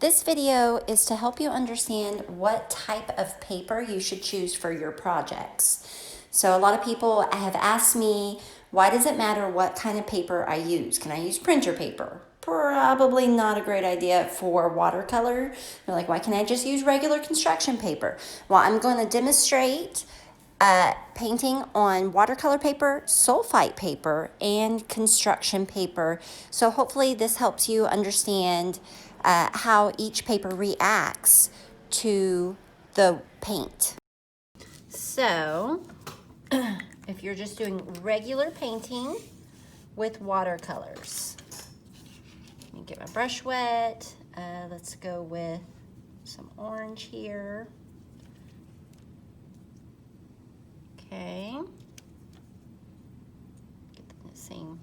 This video is to help you understand what type of paper you should choose for your projects. So a lot of people have asked me, why does it matter what kind of paper I use? Can I use printer paper? Probably not a great idea for watercolor. They're like, why can't I just use regular construction paper? Well, I'm going to demonstrate painting on watercolor paper, sulfite paper, and construction paper. So hopefully this helps you understand how each paper reacts to the paint. So if you're just doing regular painting with watercolors, let me get my brush wet. Let's go with some orange here. Okay. Get the same.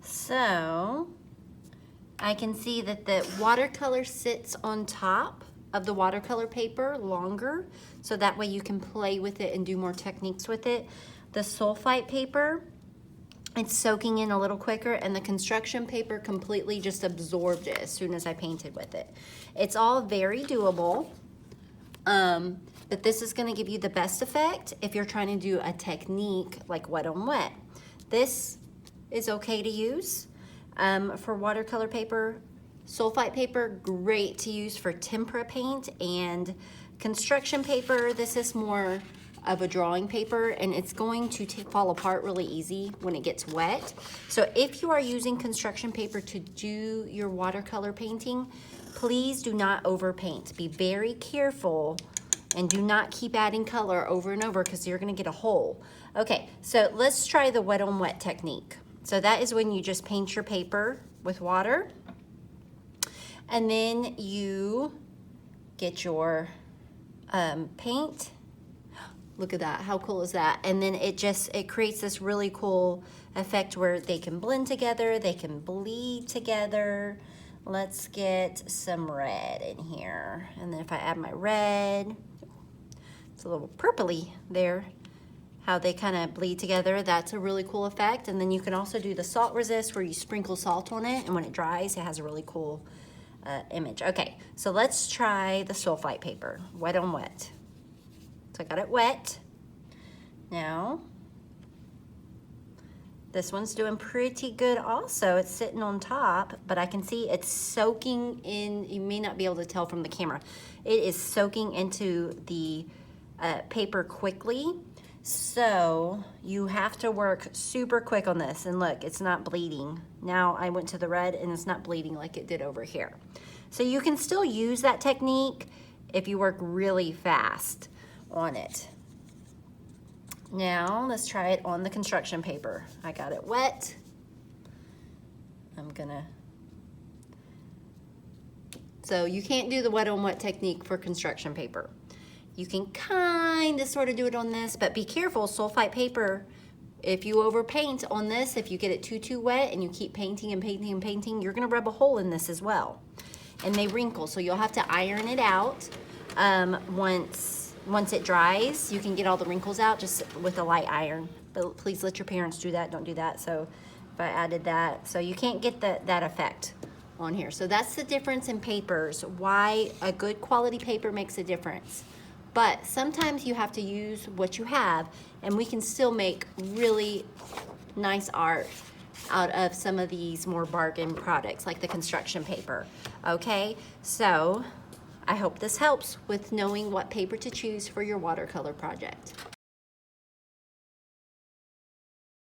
So I can see that the watercolor sits on top of the watercolor paper longer, so that way you can play with it and do more techniques with it. The sulfite paper, it's soaking in a little quicker, and the construction paper completely just absorbed it as soon as I painted with it. It's all very doable, but this is gonna give you the best effect if you're trying to do a technique like wet on wet. This is okay to use for watercolor paper. Sulfite paper, great to use for tempera paint, and construction paper, this is more of a drawing paper, and it's going to fall apart really easy when it gets wet. So if you are using construction paper to do your watercolor painting, please do not overpaint. Be very careful and do not keep adding color over and over, because you're gonna get a hole. Okay, so let's try the wet on wet technique. So that is when you just paint your paper with water, and then you get your paint. Look at that, how cool is that? And then it creates this really cool effect where they can blend together, they can bleed together. Let's get some red in here. And then if I add my red, it's a little purpley there, how they kind of bleed together. That's a really cool effect. And then you can also do the salt resist, where you sprinkle salt on it, and when it dries, it has a really cool image. Okay, so let's try the sulfite paper, wet on wet. So I got it wet. Now, this one's doing pretty good also. It's sitting on top, but I can see it's soaking in. You may not be able to tell from the camera. It is soaking into the paper quickly. So you have to work super quick on this. And look, it's not bleeding. Now I went to the red and it's not bleeding like it did over here. So you can still use that technique if you work really fast on it. Now let's try it on the construction paper. I got it wet. So you can't do the wet on wet technique for construction paper. You can kind of sort of do it on this, but be careful, sulfite paper, if you overpaint on this, if you get it too wet and you keep painting and painting and painting, you're gonna rub a hole in this as well. And they wrinkle, so you'll have to iron it out. Once it dries, you can get all the wrinkles out just with a light iron. But please let your parents do that, don't do that. So if I added that, so you can't get that effect on here. So that's the difference in papers, why a good quality paper makes a difference. But sometimes you have to use what you have, and we can still make really nice art out of some of these more bargain products like the construction paper. Okay, so I hope this helps with knowing what paper to choose for your watercolor project.